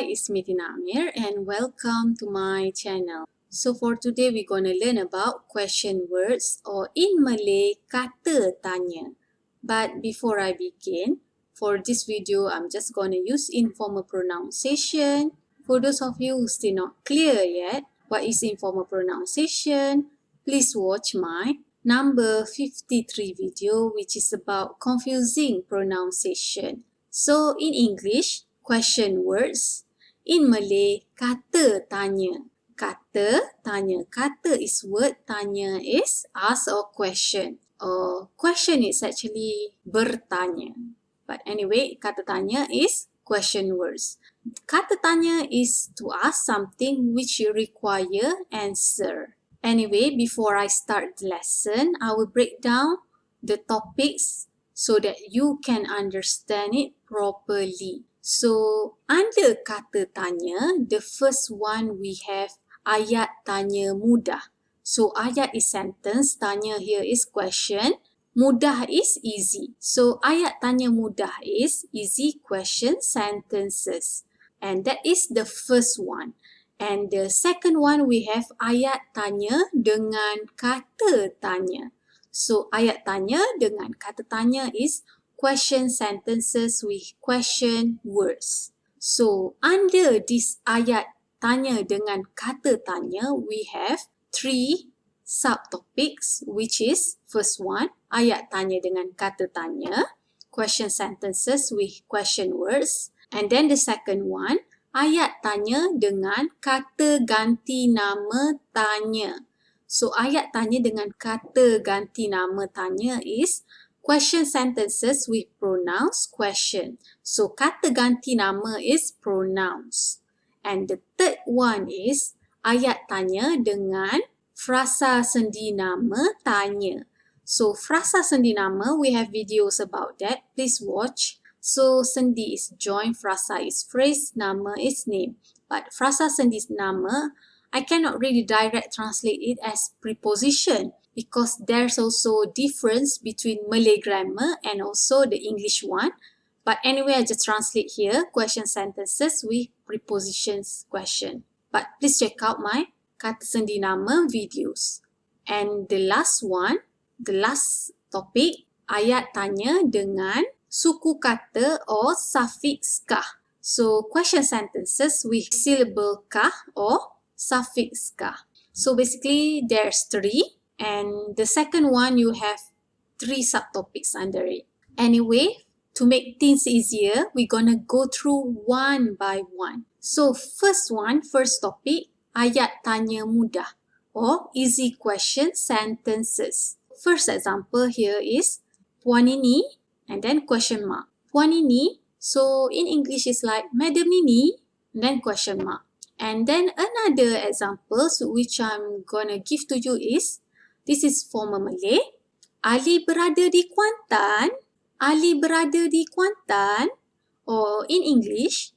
Hi, it's Medina Amir and welcome to my channel. So for today, we're going to learn about question words or in Malay, kata tanya. But before I begin, for this video, I'm just going to use informal pronunciation. For those of you who still not clear yet, what is informal pronunciation? Please watch my number 53 video, which is about confusing pronunciation. So in English, question words. In Malay, kata tanya. Kata tanya. Kata is word, tanya is ask or question. Or question is actually bertanya. But anyway, kata tanya is question words. Kata tanya is to ask something which you require answer. Anyway, before I start the lesson, I will break down the topics so that you can understand it properly. So, under kata tanya, the first one we have ayat tanya mudah. So, ayat is sentence, tanya here is question, mudah is easy. So, ayat tanya mudah is easy question sentences. And that is the first one. And the second one we have ayat tanya dengan kata tanya. So, ayat tanya dengan kata tanya is question sentences with question words. So, under this ayat tanya dengan kata tanya, we have three subtopics, which is first one, ayat tanya dengan kata tanya, question sentences with question words. And then the second one, ayat tanya dengan kata ganti nama tanya. So, ayat tanya dengan kata ganti nama tanya is question sentences with pronouns question. So, kata ganti nama is pronouns. And the third one is ayat tanya dengan frasa sendi nama tanya. So, frasa sendi nama, we have videos about that. Please watch. So, sendi is join, frasa is phrase, nama is name. But frasa sendi nama, I cannot really direct translate it as preposition because there's also difference between Malay grammar and also the English one. But anyway, I just translate here question sentences with prepositions question. But please check out my kata sendi nama videos. And the last one, the last topic, ayat tanya dengan suku kata or suffix kah. So, question sentences with syllable kah or suffix kah. So, basically, there's three. And the second one, you have three subtopics under it. Anyway, to make things easier, we're gonna go through one by one. So, first topic, ayat tanya mudah or easy question sentences. First example here is Puan ini and then question mark. Puan ini, so in English it's like Madam ini and then question mark. And then another examples which I'm gonna give to you is, this is formal Malay. Ali berada di Kuantan. Ali berada di Kuantan. Or in English,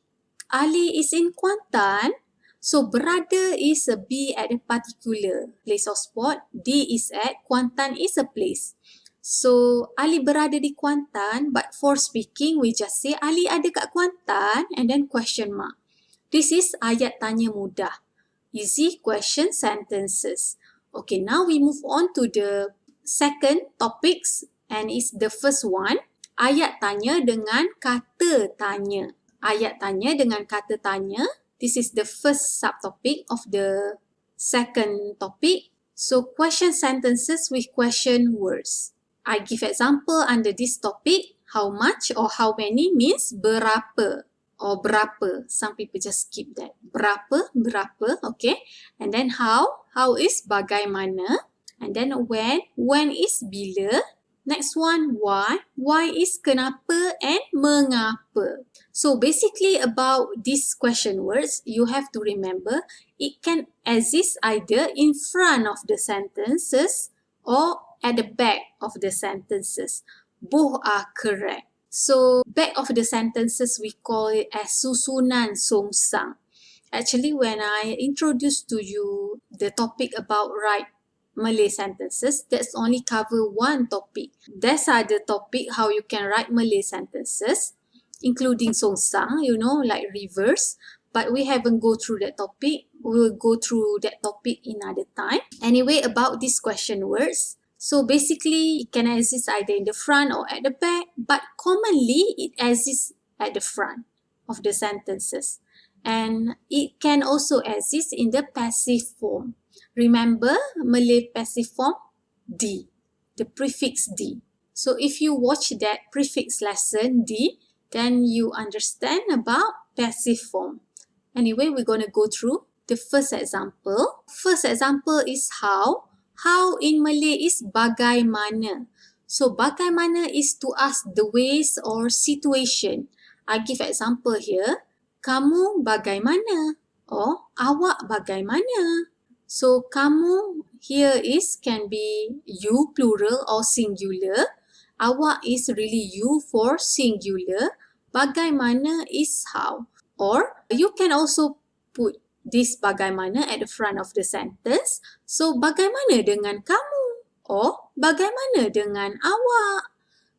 Ali is in Kuantan. So, berada is a be at a particular place or spot. D is at, Kuantan is a place. So, Ali berada di Kuantan. But for speaking, we just say Ali ada kat Kuantan and then question mark. This is ayat tanya mudah. Easy question sentences. Okay, now we move on to the second topics and it's the first one. Ayat tanya dengan kata tanya. Ayat tanya dengan kata tanya. This is the first subtopic of the second topic. So, question sentences with question words. I give example under this topic. How much or how many means berapa. Or berapa. Some people just skip that. Berapa, berapa, okay. And then how is bagaimana. And then when is bila. Next one, why is kenapa and mengapa. So basically about these question words, you have to remember it can exist either in front of the sentences or at the back of the sentences. Both are correct. So, back of the sentences, we call it as susunan songsang. Actually, when I introduced to you the topic about write Malay sentences, that's only cover one topic. There's other topic how you can write Malay sentences, including songsang, like reverse. but we haven't go through that topic. We will go through that topic another time. Anyway, about these question words. So basically, it can exist either in the front or at the back, but commonly it exists at the front of the sentences. And it can also exist in the passive form. Remember, Malay passive form? D, the prefix D. So if you watch that prefix lesson D, then you understand about passive form. Anyway, we're going to go through the first example. First example is how. How in Malay is bagaimana. So bagaimana is to ask the ways or situation. I give example here. Kamu bagaimana? Or awak bagaimana? So kamu here is can be you plural or singular. Awak is really you for singular. Bagaimana is how. Or you can also put this bagaimana at the front of the sentence. So, bagaimana dengan kamu? Or, bagaimana dengan awak?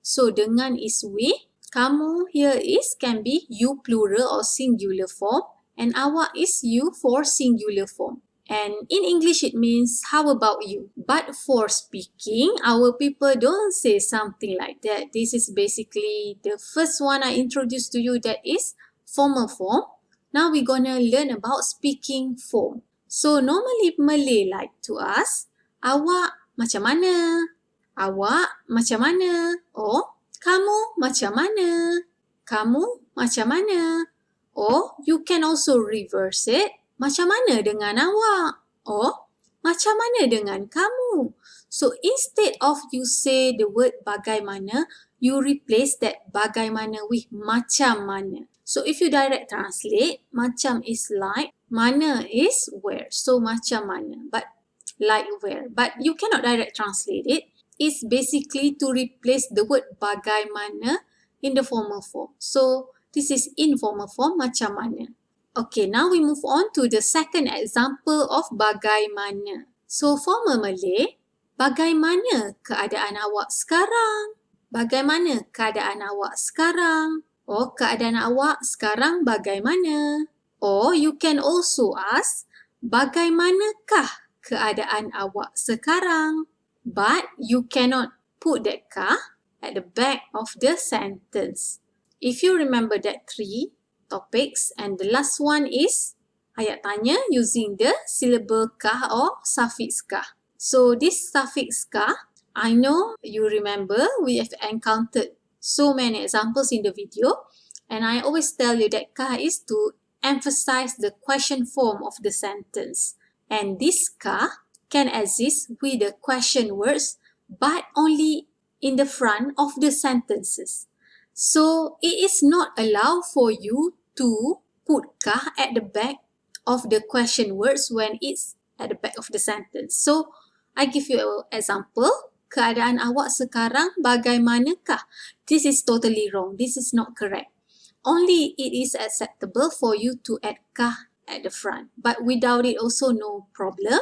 So, dengan is we. Kamu here is can be you plural or singular form. And awak is you for singular form. And in English, it means, how about you? But for speaking, our people don't say something like that. This is basically the first one I introduced to you, that is formal form. Now we're gonna learn about speaking form. So normally Malay like to ask, awak macam mana? Awak macam mana? Or kamu macam mana? Kamu macam mana? Or you can also reverse it. Macam mana dengan awak? Or macam mana dengan kamu? So instead of you say the word bagaimana, you replace that bagaimana with macam mana. So if you direct translate, macam is like, mana is where. So macam mana, but like where. But you cannot direct translate it. It's basically to replace the word bagaimana in the formal form. So this is informal form, macam mana. Okay, now we move on to the second example of bagaimana. So formal Malay, bagaimana keadaan awak sekarang? Bagaimana keadaan awak sekarang? Or keadaan awak sekarang bagaimana? Or you can also ask, bagaimanakah keadaan awak sekarang? But you cannot put that kah at the back of the sentence. If you remember that three topics, and the last one is ayat tanya using the syllable kah or suffix kah. So this suffix kah, I know you remember we have encountered so many examples in the video, and I always tell you that kah is to emphasize the question form of the sentence. And this kah can exist with the question words, but only in the front of the sentences. So it is not allowed for you to put kah at the back of the question words when it's at the back of the sentence. So I give you an example. Keadaan awak sekarang bagaimanakah? This is totally wrong. This is not correct. Only it is acceptable for you to add kah at the front. But without it also no problem.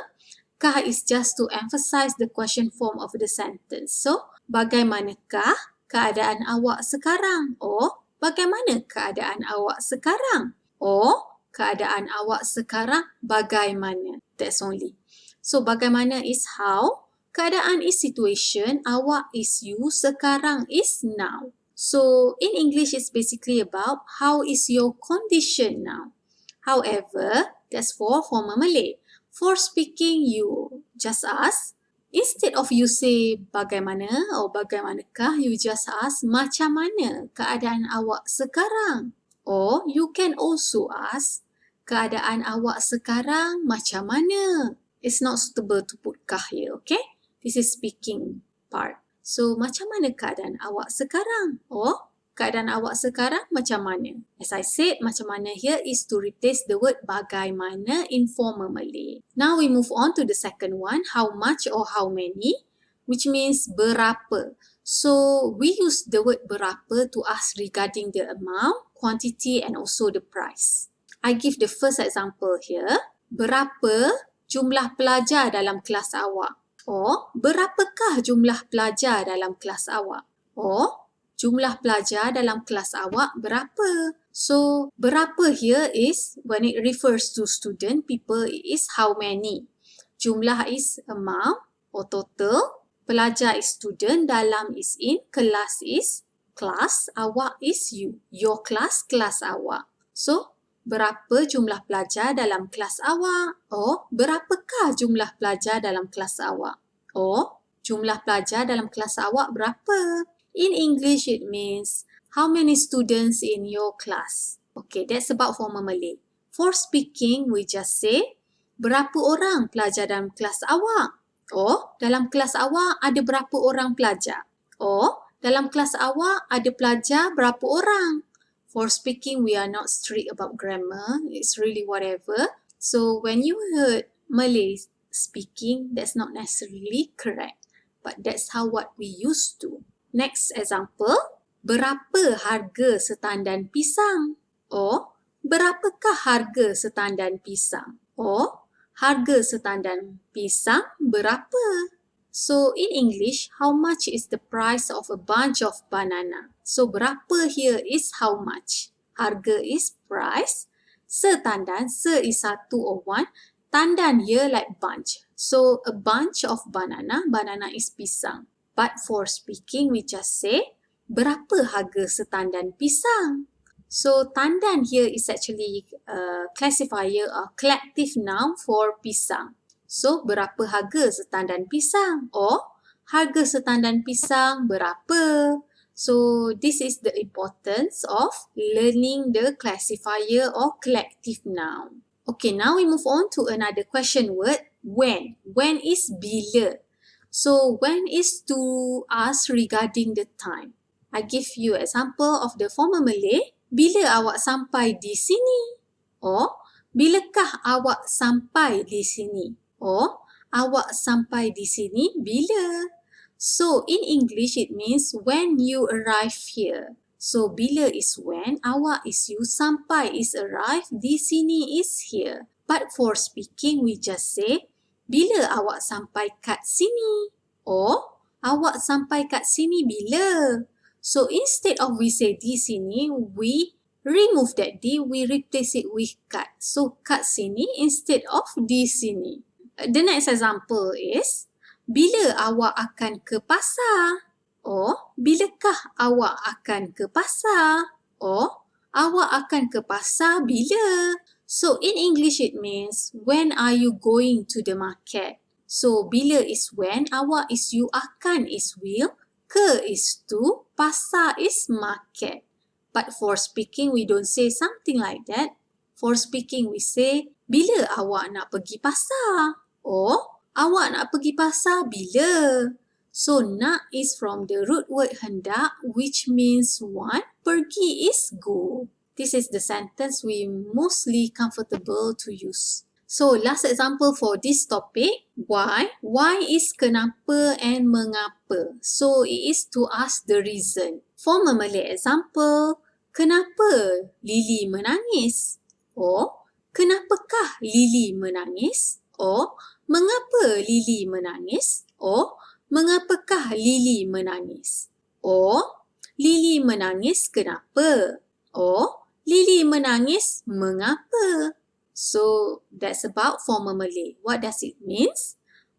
Kah is just to emphasize the question form of the sentence. So, bagaimanakah keadaan awak sekarang? Or, bagaimana keadaan awak sekarang? Or, keadaan awak sekarang bagaimana? That's only. So, bagaimana is how. Keadaan is situation, awak is you, sekarang is now. So, in English, it's basically about how is your condition now. However, that's for formal Malay. For speaking, you just ask. Instead of you say bagaimana or bagaimanakah, you just ask macam mana keadaan awak sekarang. Or you can also ask keadaan awak sekarang macam mana. It's not suitable to put kah here, okay? This is speaking part. So, macam mana keadaan awak sekarang? Or, keadaan awak sekarang macam mana? As I said, macam mana here is to replace the word bagaimana in formal Malay. Now, we move on to the second one, how much or how many, which means berapa. So, we use the word berapa to ask regarding the amount, quantity and also the price. I give the first example here. Berapa jumlah pelajar dalam kelas awak? Or, berapakah jumlah pelajar dalam kelas awak? Or, jumlah pelajar dalam kelas awak berapa? So, berapa here is, when it refers to student, people, it is how many. Jumlah is amount or total. Pelajar is student, dalam is in, kelas is class, awak is you. Your class, kelas awak. So, berapa jumlah pelajar dalam kelas awak? Or, berapakah jumlah pelajar dalam kelas awak? Or, jumlah pelajar dalam kelas awak berapa? In English, it means how many students in your class? Okay, that's about formal Malay. For speaking, we just say, berapa orang pelajar dalam kelas awak? Or, dalam kelas awak ada berapa orang pelajar? Or, dalam kelas awak ada pelajar berapa orang? For speaking, we are not strict about grammar. It's really whatever. So, when you heard Malay speaking, that's not necessarily correct. But that's how what we used to. Next example, berapa harga setandan pisang? Or, berapakah harga setandan pisang? Or, harga setandan pisang berapa? So, in English, how much is the price of a bunch of banana? So, berapa here is how much. Harga is price. Setandan, se is satu or one. Tandan here like bunch. So, a bunch of banana, banana is pisang. But for speaking, we just say, berapa harga setandan pisang? So, tandan here is actually a classifier, a collective noun for pisang. So, berapa harga setandan pisang? Or, harga setandan pisang berapa? So, this is the importance of learning the classifier or collective noun. Okay, now we move on to another question word, when. When is bila. So, when is to ask regarding the time. I give you example of the formal Malay. Bila awak sampai di sini? Or, bilakah awak sampai di sini? Or, awak sampai di sini bila? So, in English, it means when you arrive here. So, bila is when, awak is you, sampai is arrive, di sini is here. But for speaking, we just say, bila awak sampai kat sini? Or, awak sampai kat sini bila? So, instead of we say di sini, we remove that di, we replace it with kat. So, kat sini instead of di sini. The next example is, bila awak akan ke pasar? Or, bilakah awak akan ke pasar? Or, awak akan ke pasar bila? So, in English it means, when are you going to the market? So, bila is when, awak is you, akan is will, ke is to, pasar is market. But for speaking, we don't say something like that. For speaking, we say, bila awak nak pergi pasar? Or, awak nak pergi pasar bila? So, nak is from the root word hendak, which means want. Pergi is go. This is the sentence we mostly comfortable to use. So, last example for this topic, why. Why is kenapa and mengapa. So, it is to ask the reason. For Malay example, kenapa Lily menangis? Or, kenapakah Lily menangis? Or, mengapa Lily menangis? Or, mengapakah Lily menangis? Or, Lily menangis kenapa? Or, Lily menangis mengapa? So, that's about formal Malay. What does it mean?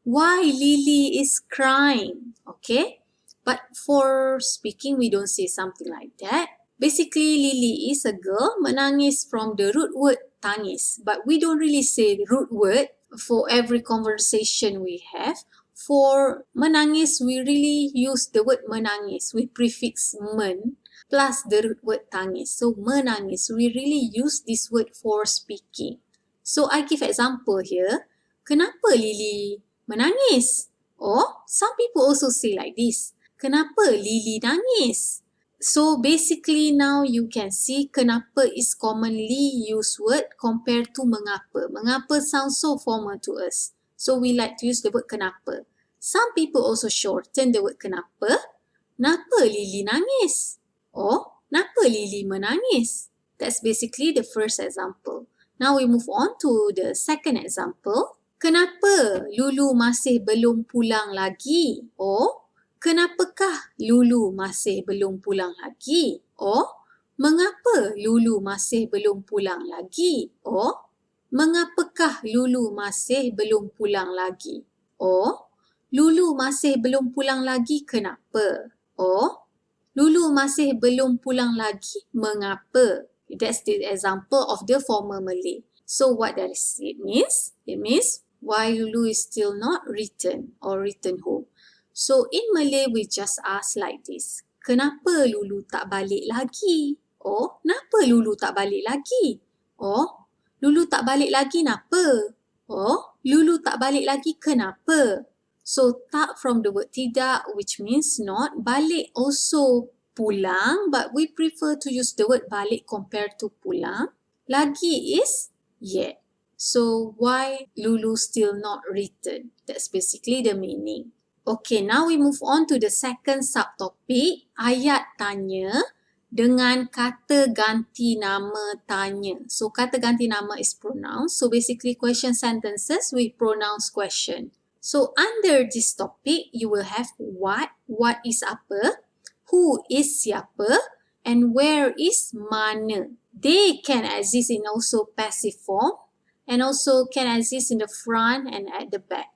Why Lily is crying? Okay? But for speaking, we don't say something like that. Basically, Lily is a girl, menangis from the root word tangis. But we don't really say the root word for every conversation we have. For menangis, we really use the word menangis with prefix men plus the root word tangis. So, menangis, we really use this word for speaking. So, I give example here. Kenapa Lily menangis? Or, some people also say like this. Kenapa Lily nangis? So, basically now you can see kenapa is commonly used word compared to mengapa. Mengapa sounds so formal to us. So, we like to use the word kenapa. Some people also shorten the word kenapa. Napa Lily nangis? Or, napa Lily menangis? That's basically the first example. Now we move on to the second example. Kenapa Lulu masih belum pulang lagi? Or, kenapakah Lulu masih belum pulang lagi? Or, Mengapa Lulu masih belum pulang lagi? Or, mengapakah Lulu masih belum pulang lagi? Or, Lulu masih belum pulang lagi kenapa? Or, Lulu masih belum pulang lagi mengapa? That's the example of the formal Malay. So what does it means? It means why Lulu is still not returned or returned home. So in Malay we just ask like this. Kenapa Lulu tak balik lagi? Oh, kenapa Lulu tak balik lagi? Oh, Lulu tak balik lagi kenapa? Oh, Lulu tak balik lagi kenapa? So, tak from the word tidak, which means not. Balik also pulang, but we prefer to use the word balik compared to pulang. Lagi is yet. So, why Lulu still not returned? That's basically the meaning. Okay, now we move on to the second subtopic, ayat tanya dengan kata ganti nama tanya. So, kata ganti nama is pronouns. So, basically question sentences with pronouns question. So, under this topic, you will have what is apa, who is siapa, and where is mana. They can exist in also passive form and also can exist in the front and at the back.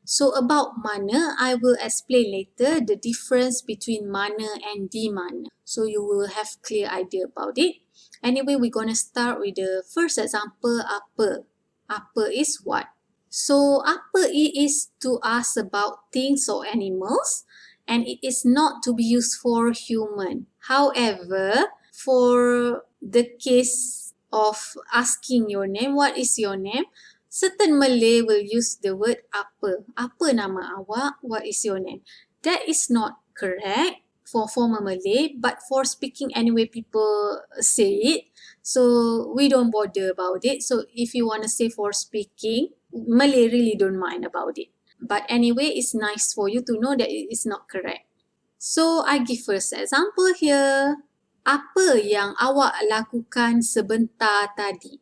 So about mana, I will explain later the difference between mana and di mana. So you will have clear idea about it. Anyway, we're going to start with the first example, apa. Apa is what. So apa it is to ask about things or animals, and it is not to be used for human. However, for the case of asking your name, what is your name? Certain Malay will use the word apa. Apa nama awak? What is your name? That is not correct for formal Malay, but for speaking anyway, people say it. So we don't bother about it. So if you want to say for speaking, Malay really don't mind about it. But anyway, it's nice for you to know that it is not correct. So I give first example here. Apa yang awak lakukan sebentar tadi?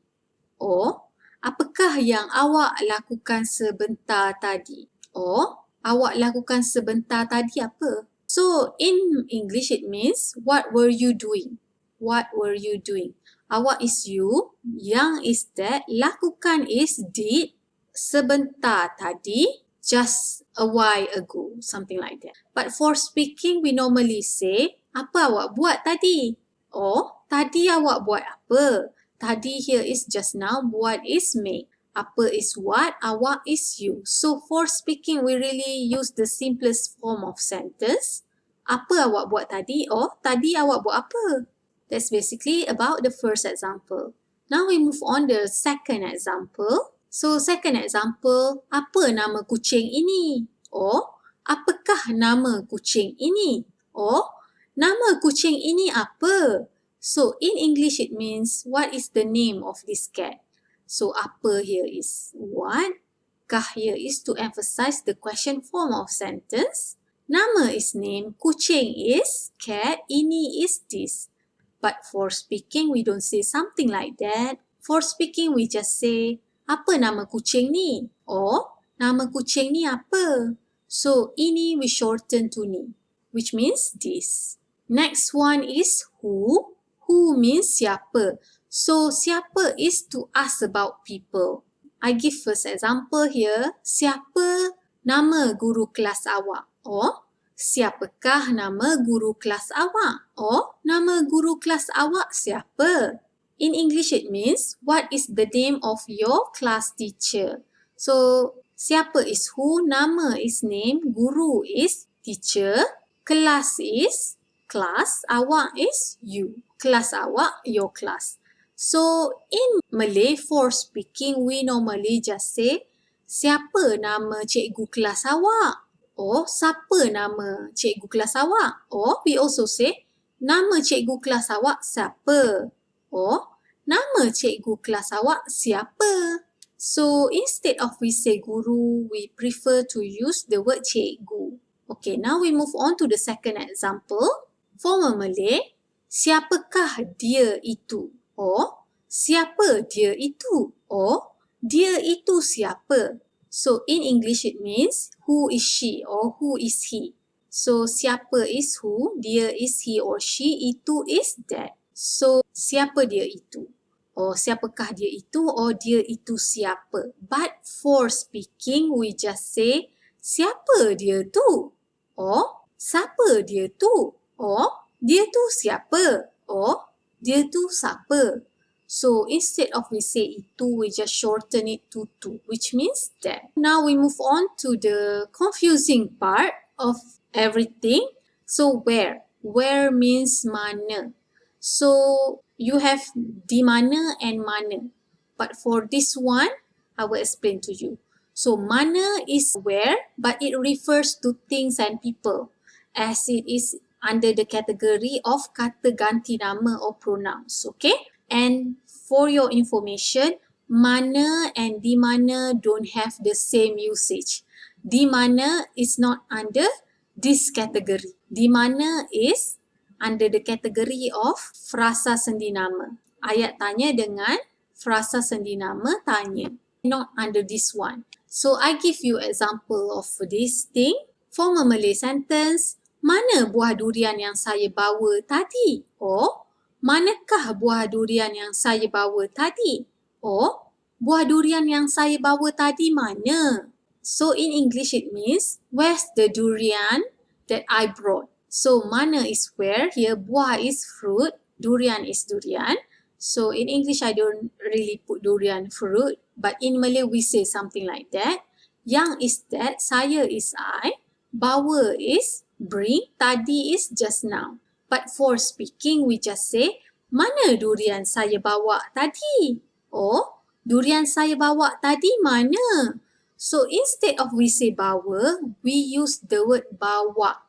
Or, apakah yang awak lakukan sebentar tadi? Or, awak lakukan sebentar tadi apa? So, in English it means, what were you doing? What were you doing? Awak is you, yang is that, lakukan is did, sebentar tadi, just a while ago, something like that. But for speaking, we normally say, apa awak buat tadi? Or, tadi awak buat apa? Tadi here is just now, buat is make. Apa is what, awak is you. So for speaking, we really use the simplest form of sentence. Apa awak buat tadi? Or tadi awak buat apa? That's basically about the first example. Now we move on to the second example. So second example, apa nama kucing ini? Or apakah nama kucing ini? Or nama kucing ini apa? So, in English, it means, what is the name of this cat? So, apa here is what? Kah here is to emphasize the question form of sentence. Nama is name, kucing is cat, ini is this. But for speaking, we don't say something like that. For speaking, we just say, apa nama kucing ni? Or, nama kucing ni apa? So, ini we shorten to ni, which means this. Next one is who. Who means siapa. So, siapa is to ask about people. I give first example here. Siapa nama guru kelas awak? Or, siapakah nama guru kelas awak? Or, nama guru kelas awak siapa? In English, it means, what is the name of your class teacher? So, siapa is who, nama is name, guru is teacher, kelas is class, awak is you. Kelas awak, your class. So, in Malay, for speaking, we normally just say, siapa nama cikgu kelas awak? Or, siapa nama cikgu kelas awak? Or, we also say, nama cikgu kelas awak siapa? Or, nama cikgu kelas awak siapa? So, instead of we say guru, we prefer to use the word cikgu. Okay, now we move on to the second example. Formal Malay, siapakah dia itu? Or, siapa dia itu? Or, dia itu siapa? So, in English it means, who is she or who is he? So, siapa is who, dia is he or she, itu is that. So, siapa dia itu? Or siapakah dia itu? Or dia itu siapa? But for speaking, we just say, siapa dia tu? Or, siapa dia tu? Or, dia tu siapa? Or, dia tu siapa? So, instead of we say itu, we just shorten it to tu, which means that. Now, we move on to the confusing part of everything. So, where? Where means mana. So, you have di mana and mana. But for this one, I will explain to you. So, mana is where, but it refers to things and people, as it is under the category of kata ganti nama or pronouns. Okay? And for your information, mana and di mana don't have the same usage. Di mana is not under this category. Di mana is under the category of frasa sendi nama. Ayat tanya dengan frasa sendi nama tanya. Not under this one. So I give you example of this thing. Form a Malay sentence. Mana buah durian yang saya bawa tadi? Or, manakah buah durian yang saya bawa tadi? Or, buah durian yang saya bawa tadi mana? So in English it means, where's the durian that I brought? So mana is where, here buah is fruit, durian is durian. So in English I don't really put durian fruit, but in Malay we say something like that. Yang is that, saya is I, bawa is bring, tadi is just now. But for speaking we just say, mana durian saya bawa tadi? Or, durian saya bawa tadi mana? So instead of we say bawa, we use the word bawa.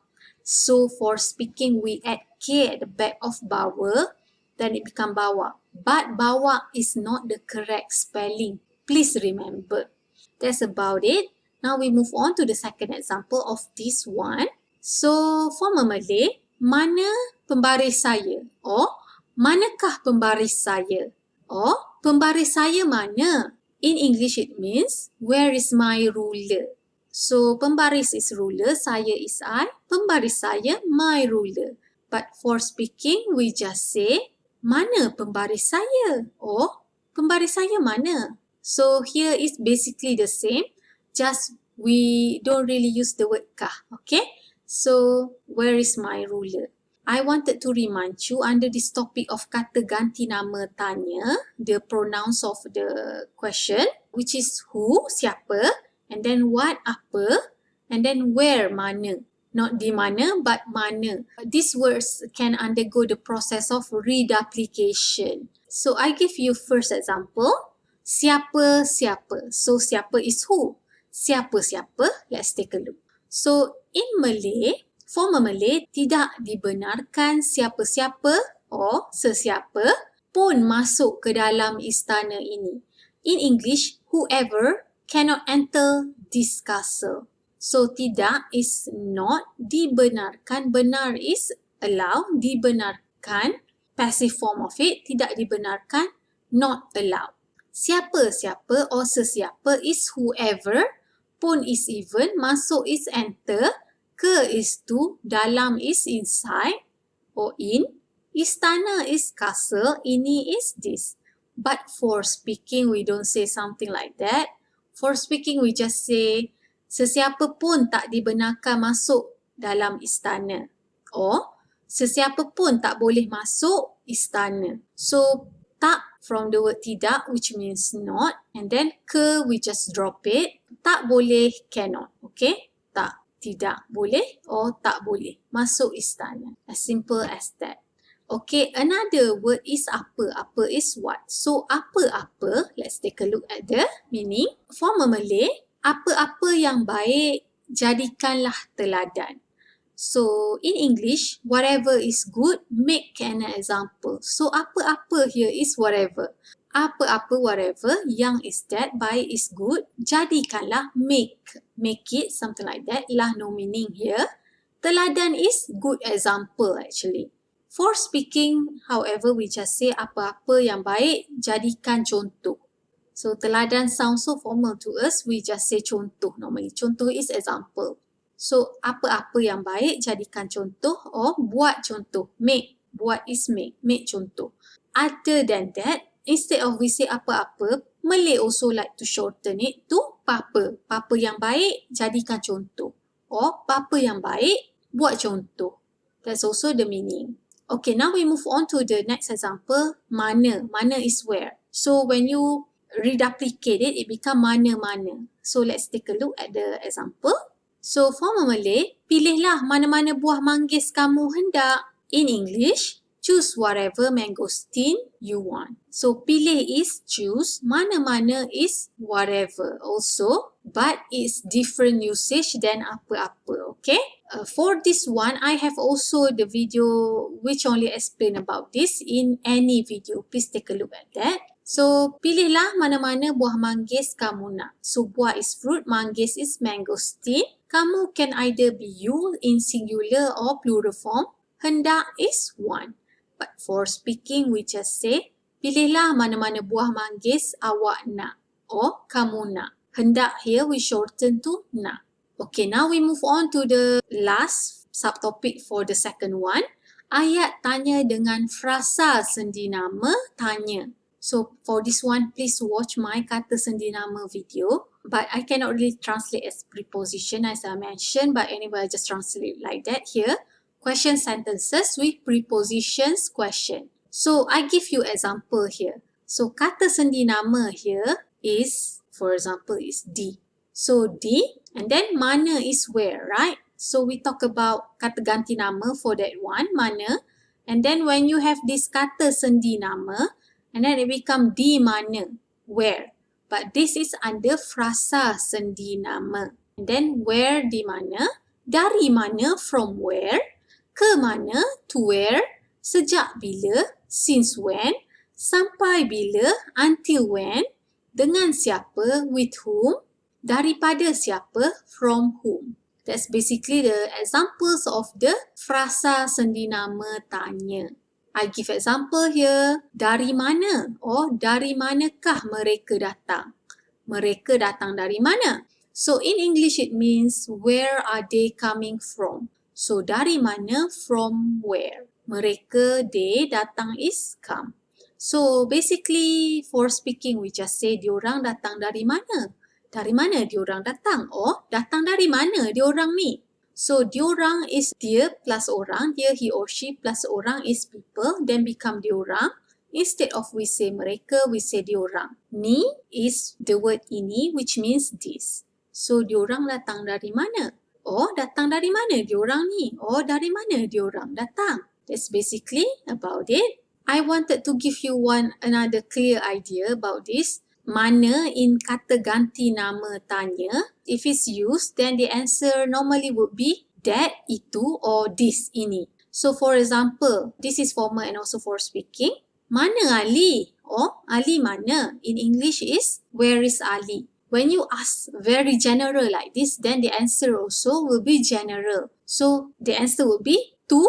So for speaking, we add K at the back of bawa, then it become bawa. But bawa is not the correct spelling. Please remember. That's about it. Now we move on to the second example of this one. So for Malay, mana pembaris saya? Or manakah pembaris saya? Or pembaris saya mana? In English it means, where is my ruler? So, pembaris is ruler, saya is I, pembaris saya, my ruler. But for speaking, we just say, mana pembaris saya? Or, pembaris saya mana? So, here is basically the same, just we don't really use the word kah, okay? So, where is my ruler? I wanted to remind you under this topic of kata ganti nama tanya, the pronouns of the question, which is who, siapa, and then what, apa, and then where, mana. Not di mana, but mana. These words can undergo the process of reduplication. So I give you first example. Siapa, siapa. So siapa is who? Siapa, siapa. Let's take a look. So in Malay, for Malay, tidak dibenarkan siapa-siapa or sesiapa pun masuk ke dalam istana ini. In English, whoever cannot enter this castle. So, tidak is not, dibenarkan, benar is allow, dibenarkan, passive form of it, tidak dibenarkan, not allowed. Siapa-siapa or sesiapa is whoever, pun is even, masuk is enter, ke is to, dalam is inside or in, istana is castle, ini is this. But for speaking, we don't say something like that. For speaking, we just say, sesiapa pun tak dibenarkan masuk dalam istana. Or, sesiapa pun tak boleh masuk istana. So, tak from the word tidak, which means not. And then ke, we just drop it. Tak boleh, cannot. Okay? Tak, tidak boleh or tak boleh masuk istana. As simple as that. Okay, another word is apa. Apa is what. So, apa-apa, let's take a look at the meaning. For Malay, apa-apa yang baik, jadikanlah teladan. So, in English, whatever is good, make an example. So, apa-apa here is whatever. Apa-apa, whatever, yang is that, baik is good, jadikanlah, make. Make it, something like that, lah no meaning here. Teladan is good example actually. For speaking, however, we just say apa-apa yang baik, jadikan contoh. So, teladan sounds so formal to us, we just say contoh normally. Contoh is example. So, apa-apa yang baik, jadikan contoh or buat contoh, make. Buat is make. Make contoh. Other than that, instead of we say apa-apa, Malay also like to shorten it to papa. Papa yang baik, jadikan contoh. Or papa yang baik, buat contoh. That's also the meaning. Okay, now we move on to the next example. Mana. Mana is where. So when you reduplicate it, it become mana-mana. So let's take a look at the example. So for Malay, pilihlah mana-mana buah manggis kamu hendak. In English, choose whatever mangosteen you want. So pilih is choose, mana-mana is whatever also, but it's different usage than apa-apa, okay? For this one, I have also the video which only explain about this in any video. Please take a look at that. So, pilihlah mana-mana buah manggis kamu nak. So, buah is fruit, manggis is mangosteen. Kamu can either be you in singular or plural form. Hendak is one. But for speaking, we just say, pilihlah mana-mana buah manggis awak nak or kamu nak. Hendak here we shorten to nak. Okay, now we move on to the last subtopic for the second one. Ayat tanya dengan frasa sendi nama tanya. So for this one, please watch my kata sendi nama video. But I cannot really translate as preposition as I mentioned. But anyway, I just translate like that here. Question sentences with prepositions question. So I give you example here. So kata sendi nama here is, for example, is di. So di, and then mana is where, right? So we talk about kata ganti nama for that one, mana. And then when you have this kata sendi nama, and then it become di mana, where. But this is under frasa sendi nama. And then where di mana, dari mana from where, ke mana to where, sejak bila since when, sampai bila until when, dengan siapa with whom, daripada siapa from whom. That's basically the examples of the frasa sendi nama tanya. I give example here, dari mana or dari manakah mereka datang. Mereka datang dari mana? So in English it means where are they coming from? So dari mana from where? Mereka, they, datang is come. So basically for speaking we just say diorang datang dari mana? Dari mana diorang datang? Or datang dari mana diorang ni? So diorang is dia plus orang, dia he or she plus orang is people, then become diorang. Instead of we say mereka, we say diorang. Ni is the word ini which means this. So diorang datang dari mana? Oh, datang dari mana diorang ni? Oh, dari mana diorang datang? That's basically about it. I wanted to give you another clear idea about this. Mana in kata ganti nama tanya, if it's used, then the answer normally would be that, itu, or this, ini. So for example, this is formal and also for speaking. Mana Ali? Oh, Ali mana? In English is, where is Ali? When you ask very general like this, then the answer also will be general. So the answer will be tu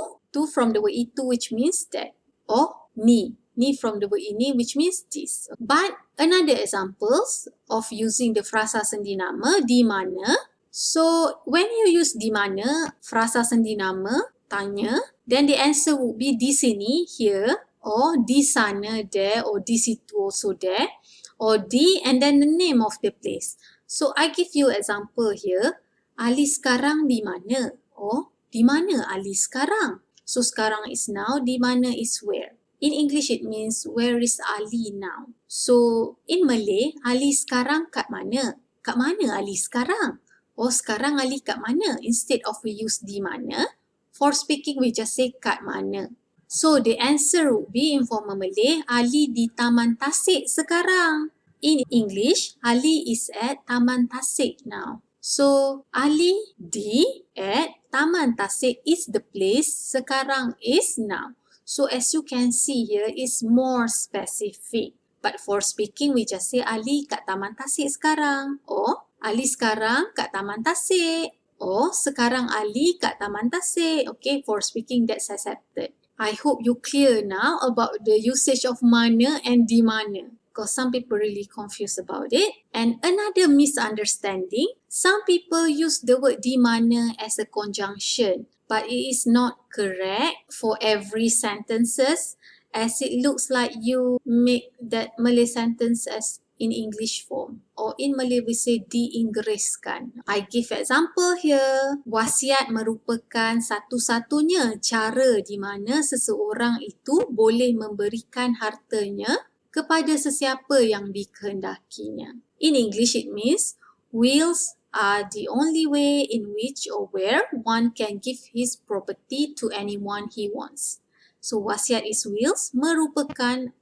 from the word itu which means that, or ni from the word ini which means this. But another examples of using the frasa sendi nama di mana. So when you use di mana, frasa sendi nama, tanya, then the answer would be di sini, here, or di sana, there, or di situ, also there, or di and then the name of the place. So I give you example here, Ali sekarang di mana? Or di mana Ali sekarang? So sekarang is now, di mana is where. In English it means where is Ali now? So in Malay, Ali sekarang kat mana? Kat mana Ali sekarang? Or sekarang Ali kat mana? Instead of we use di mana, for speaking we just say kat mana. So the answer would be in formal Malay, Ali di Taman Tasik sekarang. In English, Ali is at Taman Tasik now. So Ali di at Taman Tasik is the place, sekarang is now. So as you can see here, is more specific. But for speaking, we just say Ali kat Taman Tasik sekarang. Or Ali sekarang kat Taman Tasik. Or sekarang Ali kat Taman Tasik. Okay, for speaking, that's accepted. I hope you clear now about the usage of mana and di mana. Because some people really confused about it. And another misunderstanding, some people use the word di mana as a conjunction. but it is not correct for every sentences, as it looks like you make that Malay sentence as in English form, or in Malay we say diinggriskan. I give example here. Wasiat merupakan satu-satunya cara di mana seseorang itu boleh memberikan hartanya kepada sesiapa yang dikehendakinya. In English it means wills are the only way in which or where one can give his property to anyone he wants. So wasiat is wills merupakan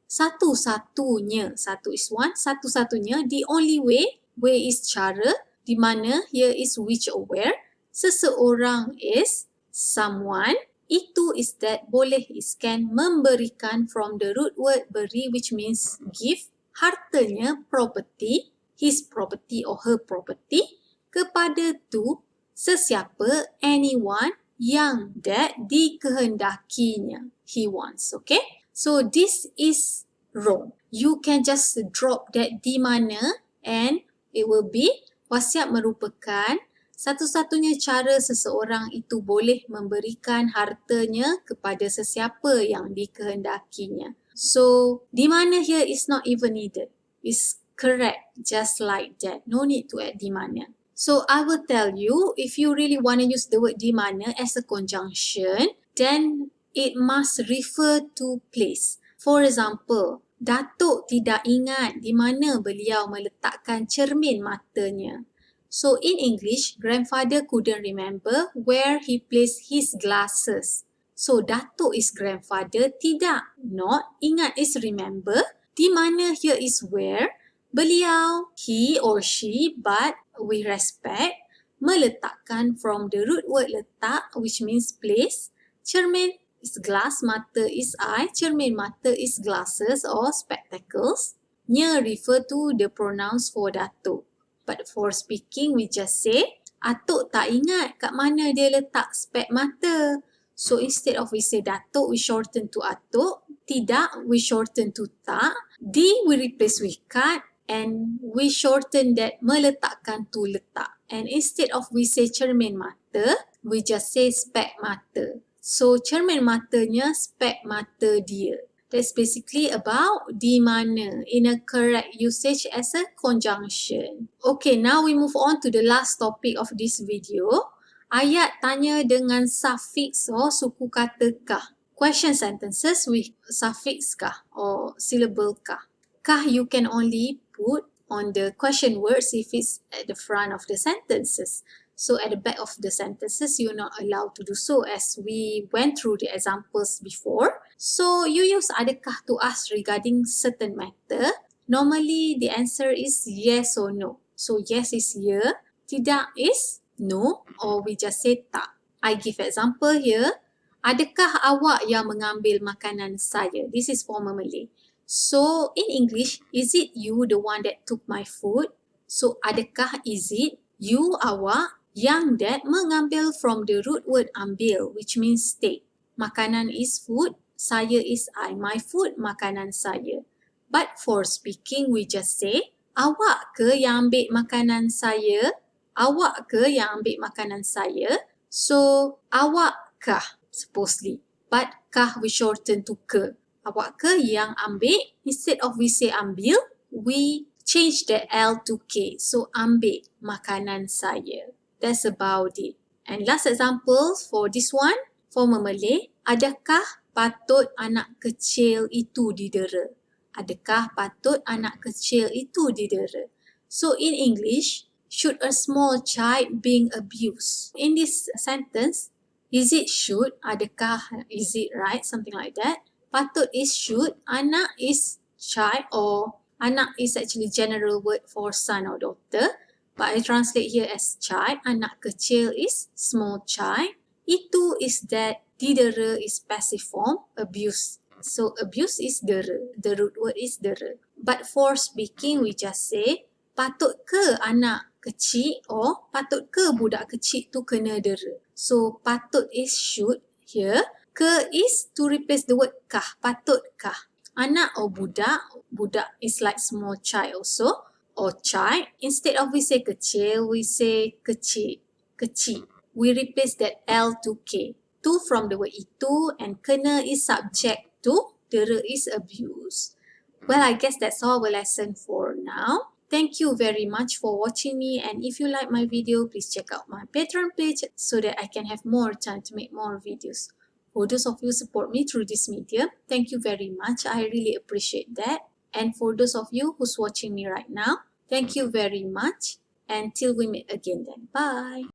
satu-satunya. Satu is one, satu-satunya. The only way is cara, di mana here is which or where. Seseorang is someone. Itu is that, boleh is can, memberikan from the root word beri which means give, hartanya property, his property or her property, kepada tu sesiapa, anyone, yang that dikehendakinya, he wants. Okay, so this is wrong. You can just drop that di mana and it will be wasiat merupakan satu-satunya cara seseorang itu boleh memberikan hartanya kepada sesiapa yang dikehendakinya. So di mana here is not even needed. It's correct just like that. No need to add di mana. So I will tell you, if you really want to use the word di mana as a conjunction, then it must refer to place. For example, Datuk tidak ingat di mana beliau meletakkan cermin matanya. So in English, grandfather couldn't remember where he placed his glasses. So Datuk is grandfather, tidak, not, ingat is remember. Di mana here is where. Beliau, he or she, but we respect, meletakkan from the root word letak which means place. Cermin is glass, mata is eye, cermin mata is glasses or spectacles. Nya refer to the pronouns for Datuk. But for speaking, we just say, Atuk tak ingat kat mana dia letak spek mata. So instead of we say Datuk, we shorten to Atuk. Tidak, we shorten to tak. Di, we replace with kat. And we shorten that meletakkan to letak. And instead of we say cermin mata, we just say spek mata. So cermin matanya spek mata dia. That's basically about di mana in a correct usage as a conjunction. Okay, now we move on to the last topic of this video. Ayat tanya dengan suffix or suku kata kah. Question sentences with suffix kah or syllable kah. Kah you can only put on the question words if it's at the front of the sentences. So at the back of the sentences, you're not allowed to do so as we went through the examples before. So you use adakah to ask regarding certain matter. Normally the answer is yes or no. So yes is yeah, tidak is no, or we just say tak. I give example here. Adakah awak yang mengambil makanan saya? This is formal Malay. So in English, is it you the one that took my food? So adakah is it you awak yang that mengambil from the root word ambil which means take. Makanan is food, saya is I. My food, makanan saya. But for speaking, we just say, awak ke yang ambil makanan saya? Awak ke yang ambil makanan saya? So, awak kah, supposedly. But kah we shorten to ke. Awak ke yang ambil? Instead of we say ambil, we change the L to K. So, ambil makanan saya. That's about it. And last example for this one, for Malay, adakah patut anak kecil itu didera? Adakah patut anak kecil itu didera? So in English, should a small child being abused? In this sentence, is it should? Adakah is it right? Something like that. Patut is should, anak is child, or anak is actually general word for son or daughter. But I translate here as child. Anak kecil is small child. Itu is that. Didera is passive form. Abuse. So abuse is dera. The root word is dera. But for speaking, we just say, patut ke anak kecil or patut ke budak kecil tu kena dera. So patut is should here. Ke is to replace the word kah. Patut kah. Anak or budak. Budak is like small child also. Or child, instead of we say kecil, we say kecil, kecil. we replace that L to K. Tu from the word itu and kena is subject to, dera is abuse. Well, I guess that's all our lesson for now. Thank you very much for watching me, and if you like my video, please check out my Patreon page so that I can have more time to make more videos. For those of you who support me through this medium, thank you very much. I really appreciate that. And for those of you who's watching me right now, thank you very much. Until we meet again then. Bye.